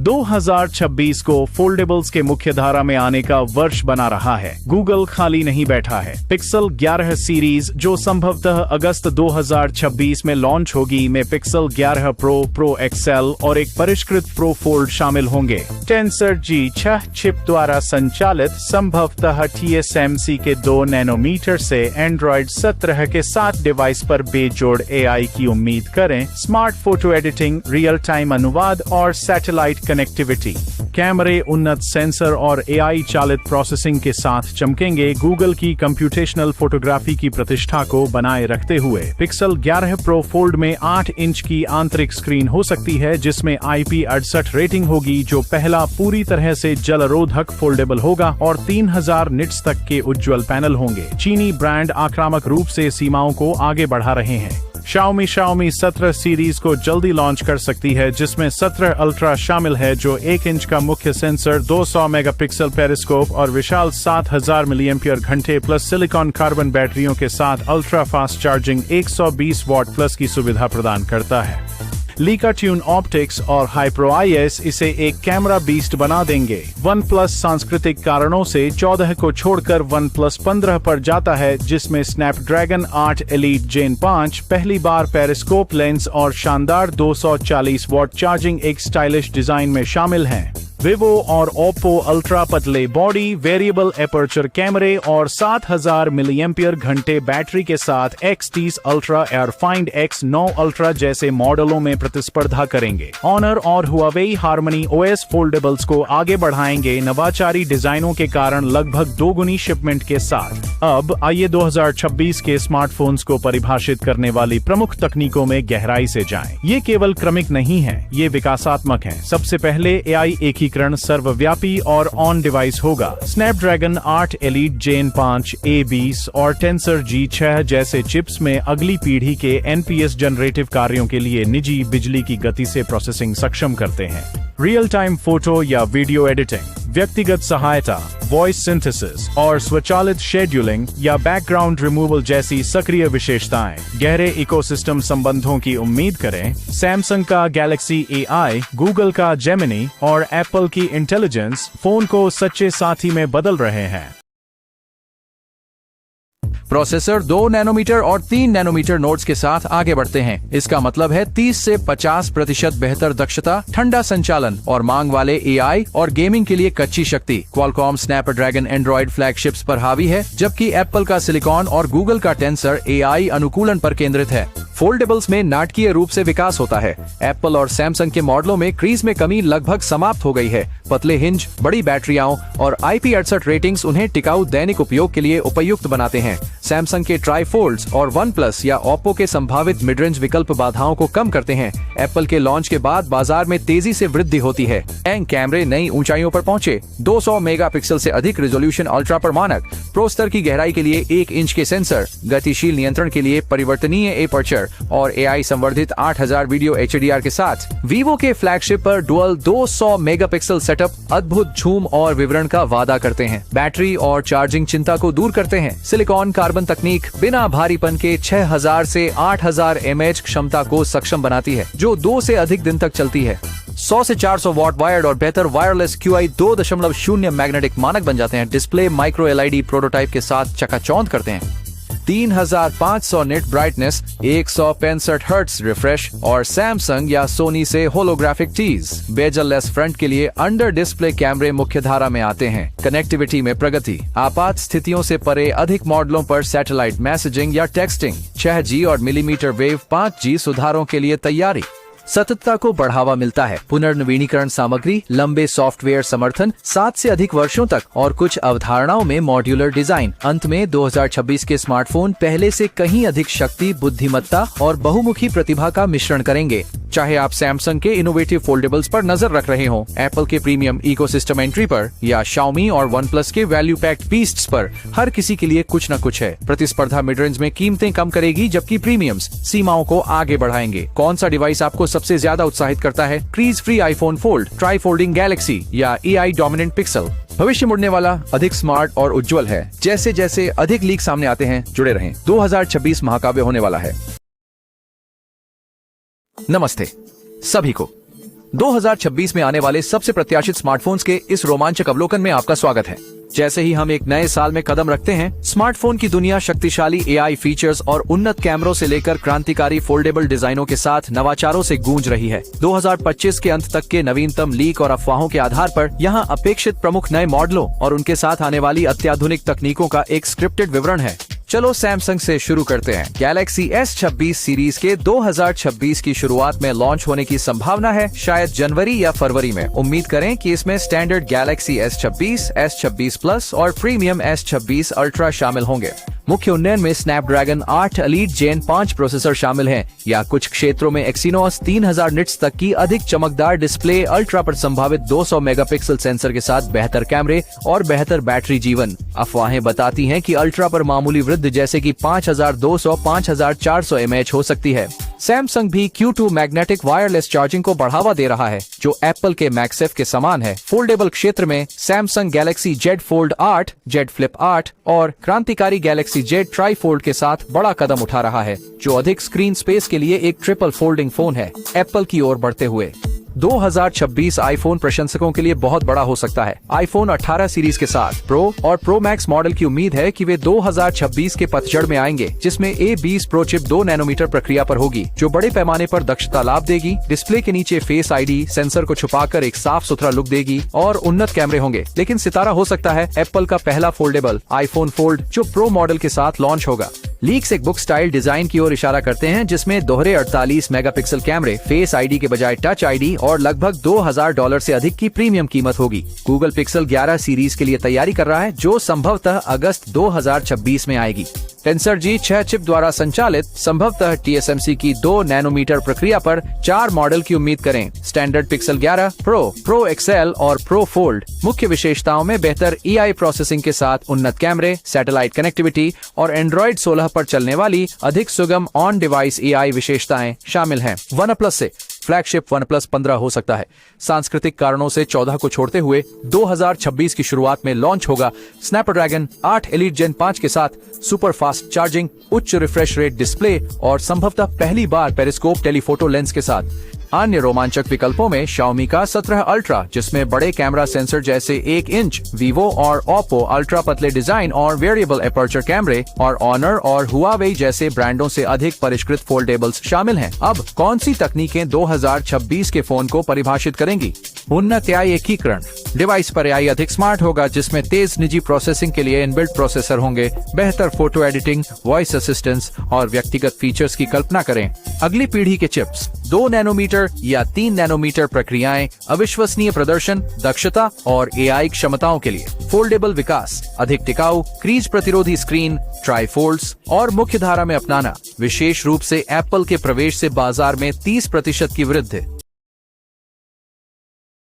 2026 को फोल्डेबल्स के मुख्य धारा में आने का वर्ष बना रहा है। गूगल खाली नहीं बैठा है। पिक्सल 11 सीरीज जो संभवतः अगस्त 2026 में लॉन्च होगी में पिक्सल 11 प्रो, प्रो एक्सएल और एक परिष्कृत प्रो फोल्ड शामिल होंगे। टेंसर G6 चिप द्वारा संचालित संभवतः TSMC के 2 नैनोमीटर से एंड्रॉइड 17 के 7 डिवाइस पर बेजोड़ AI की उम्मीद करें। Smart photo editing, real time अनुवाद और सैटेलाइट कनेक्टिविटी। कैमरे उन्नत सेंसर और AI चालित प्रोसेसिंग के साथ चमकेंगे। गूगल की कंप्यूटेशनल फोटोग्राफी की प्रतिष्ठा को बनाए रखते हुए पिक्सल 11 प्रो फोल्ड में 8 इंच की आंतरिक स्क्रीन हो सकती है, जिसमें IP68 रेटिंग होगी, जो पहला पूरी तरह से जलरोधक फोल्डेबल होगा और 3000 निट्स तक के उज्ज्वल पैनल होंगे। चीनी ब्रांड आक्रामक रूप से सीमाओं को आगे बढ़ा रहे हैं। Xiaomi 17 सीरीज को जल्दी लॉन्च कर सकती है, जिसमें 17 अल्ट्रा शामिल है, जो 1 इंच का मुख्य सेंसर, 200 मेगापिक्सल पेरिस्कोप और विशाल 7000 मिलिएम्पियर घंटे प्लस सिलिकॉन कार्बन बैटरियों के साथ ultra fast charging 120 what plus की सुविधा प्रदान करता है। लीका ट्यून ऑप्टिक्स और हाइप्रो IS इसे एक कैमरा बीस्ट बना देंगे। OnePlus सांस्कृतिक कारणों से 14 को छोड़कर OnePlus 15 पर जाता है, जिसमें स्नैपड्रैगन 8 एलीट जेन 5 पहली बार पेरिस्कोप लेंस और शानदार 240 वॉट चार्जिंग एक स्टाइलिश डिजाइन में शामिल हैं। Vivo और Oppo अल्ट्रा पतले बॉडी, वेरिएबल एपर्चर कैमरे और 7000 मिलिएम्पियर घंटे बैटरी के साथ X30 अल्ट्रा और Find X9 अल्ट्रा जैसे मॉडलों में प्रतिस्पर्धा करेंगे। Honor और Huawei Harmony OS फोल्डेबल्स को आगे बढ़ाएंगे नवाचारी डिजाइनों के कारण लगभग 2 गुनी शिपमेंट के साथ। अब आइए 2026 के स्मार्टफोन्स को परिभाषित करने वाली प्रमुख तकनीकों में गहराई से जाएं। ये केवल क्रमिक नहीं है, ये विकासात्मक है। सबसे पहले AI एकीकरण सर्वव्यापी और ऑन डिवाइस होगा। स्नैपड्रैगन 8 एलीट जेन 5 A20 और टेंसर G6 जैसे चिप्स में अगली पीढ़ी के NPS जनरेटिव कार्यों के लिए निजी बिजली की गति से प्रोसेसिंग सक्षम करते हैं। रियल टाइम फोटो या वीडियो एडिटिंग, व्यक्तिगत सहायता, वॉइस सिंथेसिस और स्वचालित शेड्यूलिंग या बैकग्राउंड रिमूवल जैसी सक्रिय विशेषताएं। गहरे इकोसिस्टम संबंधों की उम्मीद करें। सैमसंग का गैलेक्सी AI, गूगल का जेमिनी और एप्पल की इंटेलिजेंस फोन को सच्चे साथी में बदल रहे हैं। प्रोसेसर 2 नैनोमीटर और 3 नैनोमीटर नोड्स के साथ आगे बढ़ते हैं। इसका मतलब है 30 से 50% बेहतर दक्षता, ठंडा संचालन और मांग वाले AI और गेमिंग के लिए कच्ची शक्ति। क्वालकॉम स्नैपड्रैगन एंड्रॉइड फ्लैगशिप्स पर हावी है, जबकि एप्पल का सिलिकॉन और गूगल का टेंसर AI अनुकूलन पर केंद्रित है। फोल्डेबल्स में नाटकीय रूप से विकास होता है। एप्पल और सैमसंग के मॉडलों में क्रीज में कमी लगभग समाप्त हो गई है। पतले हिंज, बड़ी बैटरियां और IP68 रेटिंग्स उन्हें टिकाऊ दैनिक उपयोग के लिए उपयुक्त बनाते हैं। सैमसंग के ट्राईफोल्ड्स और OnePlus या Oppo के संभावित मिड रेंज विकल्प बाधाओं को कम करते हैं। एप्पल के लॉन्च के बाद बाजार में तेजी से वृद्धि होती है। एंग कैमरे नई ऊंचाइयों पर पहुंचे। 200 मेगापिक्सल से अधिक रेजोल्यूशन अल्ट्रा पर मानक, प्रो स्तर की गहराई के लिए 1 इंच के सेंसर, गतिशील नियंत्रण के लिए परिवर्तनीय एपर्चर और AI संवर्धित 8000 वीडियो HDR के साथ Vivo के फ्लैगशिप पर डुअल 200 मेगापिक्सल सेटअप अद्भुत झूम और विवरण का वादा करते हैं। बैटरी और चार्जिंग चिंता को दूर करते हैं। सिलिकॉन कार्बन तकनीक बिना भारीपन के 6000 से 8000 mAh क्षमता को सक्षम बनाती है, जो 2 से अधिक दिन तक चलती है। 100 से 400 वॉट वायर्ड और बेहतर वायरलेस QI 2.0 मैग्नेटिक मानक बन जाते हैं। डिस्प्ले माइक्रो LED प्रोटोटाइप के साथ चकाचौंध करते हैं। 3500 निट ब्राइटनेस, 165 हर्ट्ज रिफ्रेश और सैमसंग या सोनी से होलोग्राफिक टीज। बेजल लेस फ्रंट के लिए अंडर डिस्प्ले कैमरे मुख्य धारा में आते हैं। कनेक्टिविटी में प्रगति, आपात स्थितियों से परे अधिक मॉडलों पर सैटेलाइट मैसेजिंग या टेक्सटिंग। 6G और मिलीमीटर वेव 5G सुधारों के लिए तैयारी। सततता को बढ़ावा मिलता है। पुनर्नवीनीकरण सामग्री, लंबे सॉफ्टवेयर समर्थन, 7 से अधिक वर्षों तक और कुछ अवधारणाओं में मॉड्यूलर डिजाइन। अंत में 2026 के स्मार्टफोन पहले से कहीं अधिक शक्ति, बुद्धिमत्ता और बहुमुखी प्रतिभा का मिश्रण करेंगे। चाहे आप सैमसंग के इनोवेटिव फोल्डेबल्स पर नजर रख रहे हो, एप्पल के प्रीमियम इकोसिस्टम एंट्री पर या Xiaomi और OnePlus के वैल्यू पैक्ड बीस्ट्स पर, हर किसी के लिए कुछ न कुछ है। प्रतिस्पर्धा मिड रेंज में कीमतें कम करेगी, जबकि प्रीमियम्स सीमाओं को आगे बढ़ाएंगे। कौन सा डिवाइस आपको सबसे ज्यादा उत्साहित करता है? Crease free iPhone fold, try folding Galaxy या AI डोमिनेंट पिक्सल? भविष्य मुड़ने वाला, अधिक स्मार्ट और उज्जवल है। जैसे जैसे अधिक लीक सामने आते हैं, जुड़े रहें। 2026 महाकाव्य होने वाला है। नमस्ते सभी को। 2026 में आने वाले सबसे प्रत्याशित स्मार्टफोन्स के इस रोमांचक अवलोकन में आपका स्वागत है। जैसे ही हम एक नए साल में कदम रखते हैं, स्मार्टफोन की दुनिया शक्तिशाली एआई फीचर्स और उन्नत कैमरों से लेकर क्रांतिकारी फोल्डेबल डिजाइनों के साथ नवाचारों से गूंज रही है। 2025 के अंत तक के नवीनतम लीक और अफवाहों के आधार पर यहाँ अपेक्षित प्रमुख नए मॉडलों और उनके साथ आने वाली अत्याधुनिक तकनीकों का एक स्क्रिप्टेड विवरण है। चलो सैमसंग से शुरू करते हैं। गैलेक्सी S26 सीरीज के 2026 की शुरुआत में लॉन्च होने की संभावना है, शायद जनवरी या फरवरी में। उम्मीद करें कि इसमें standard Galaxy S26, S26 plus और प्रीमियम S26 अल्ट्रा शामिल होंगे। मुख्य उन्नयन में स्नैपड्रैगन 8 एलीट जेन 5 प्रोसेसर शामिल हैं, या कुछ क्षेत्रों में एक्सिनोस 3000 निट्स तक की अधिक चमकदार डिस्प्ले, अल्ट्रा पर संभावित 200 मेगापिक्सल सेंसर के साथ बेहतर कैमरे और बेहतर बैटरी जीवन। अफवाहें बताती हैं कि अल्ट्रा पर मामूली वृद्धि जैसे कि 5200 5400 mAh हो सकती है। सैमसंग भी Q2 मैग्नेटिक वायरलेस चार्जिंग को बढ़ावा दे रहा है, जो एप्पल के मैक्सेफ के समान है। फोल्डेबल क्षेत्र में Samsung Galaxy Z Fold 8, Z Flip 8 और क्रांतिकारी गैलेक्सी Z ट्राईफोल्ड के साथ बड़ा कदम उठा रहा है, जो अधिक स्क्रीन स्पेस के लिए एक ट्रिपल फोल्डिंग फोन है। एप्पल की ओर बढ़ते हुए 2026 आईफोन प्रशंसकों के लिए बहुत बड़ा हो सकता है। आईफोन 18 सीरीज के साथ प्रो और प्रो मैक्स मॉडल की उम्मीद है कि वे 2026 के पतझड़ में आएंगे, जिसमें A20 प्रो चिप 2 नैनोमीटर प्रक्रिया पर होगी, जो बड़े पैमाने पर दक्षता लाभ देगी। डिस्प्ले के नीचे फेस आईडी सेंसर को छुपाकर एक साफ सुथरा लुक देगी और उन्नत कैमरे होंगे। लेकिन सितारा हो सकता है एप्पल का पहला फोल्डेबल आईफोन फोल्ड, जो प्रो मॉडल के साथ लॉन्च होगा। लीक्स एक बुक स्टाइल डिजाइन की ओर इशारा करते हैं, जिसमें दोहरे 48 मेगापिक्सल कैमरे, फेस आईडी के बजाय टच आईडी और लगभग $2000 से अधिक की प्रीमियम कीमत होगी। गूगल पिक्सल 11 सीरीज के लिए तैयारी कर रहा है, जो संभवतः अगस्त 2026 में आएगी। टेंसर G6 चिप द्वारा संचालित संभवतः TSMC की 2 नैनोमीटर प्रक्रिया पर 4 मॉडल की उम्मीद करें। Standard pixel 11 pro, pro XL और प्रो फोल्ड। मुख्य विशेषताओं में बेहतर EI प्रोसेसिंग के साथ उन्नत कैमरे, सैटेलाइट कनेक्टिविटी और एंड्रॉइड 16 पर चलने वाली अधिक सुगम ऑन डिवाइस EI विशेषताएं शामिल हैं। OnePlus से फ्लैगशिप OnePlus 15 हो सकता है। सांस्कृतिक कारणों से 14 को छोड़ते हुए 2026 की शुरुआत में लॉन्च होगा स्नैपड्रैगन 8 एलीट जेन 5 के साथ सुपर फास्ट चार्जिंग, उच्च रिफ्रेश रेट डिस्प्ले और संभवतः पहली बार पेरिस्कोप टेलीफोटो लेंस के साथ। अन्य रोमांचक विकल्पों में Xiaomi का 17 अल्ट्रा, जिसमें बड़े कैमरा सेंसर जैसे 1 इंच, Vivo और Oppo अल्ट्रा पतले डिजाइन और वेरिएबल एपर्चर कैमरे, और Honor और Huawei जैसे ब्रांडों से अधिक परिष्कृत फोल्डेबल्स शामिल हैं। अब कौन सी तकनीकें 2026 के फोन को परिभाषित करेंगी? उन्नत AI एकीकरण। डिवाइस पर AI अधिक स्मार्ट होगा, जिसमें तेज निजी प्रोसेसिंग के लिए इनबिल्ट प्रोसेसर होंगे। बेहतर फोटो एडिटिंग, वॉइस असिस्टेंस और व्यक्तिगत फीचर्स की कल्पना करें। अगली पीढ़ी के चिप्स, 2 नैनोमीटर या 3 नैनोमीटर प्रक्रियाएं, अविश्वसनीय प्रदर्शन, दक्षता और AI क्षमताओं के लिए। फोल्डेबल विकास, अधिक टिकाऊ, क्रीज प्रतिरोधी स्क्रीन, ट्राईफोल्ड्स और मुख्य धारा में अपनाना। विशेष रूप से एप्पल के प्रवेश से बाजार में 30% की वृद्धि।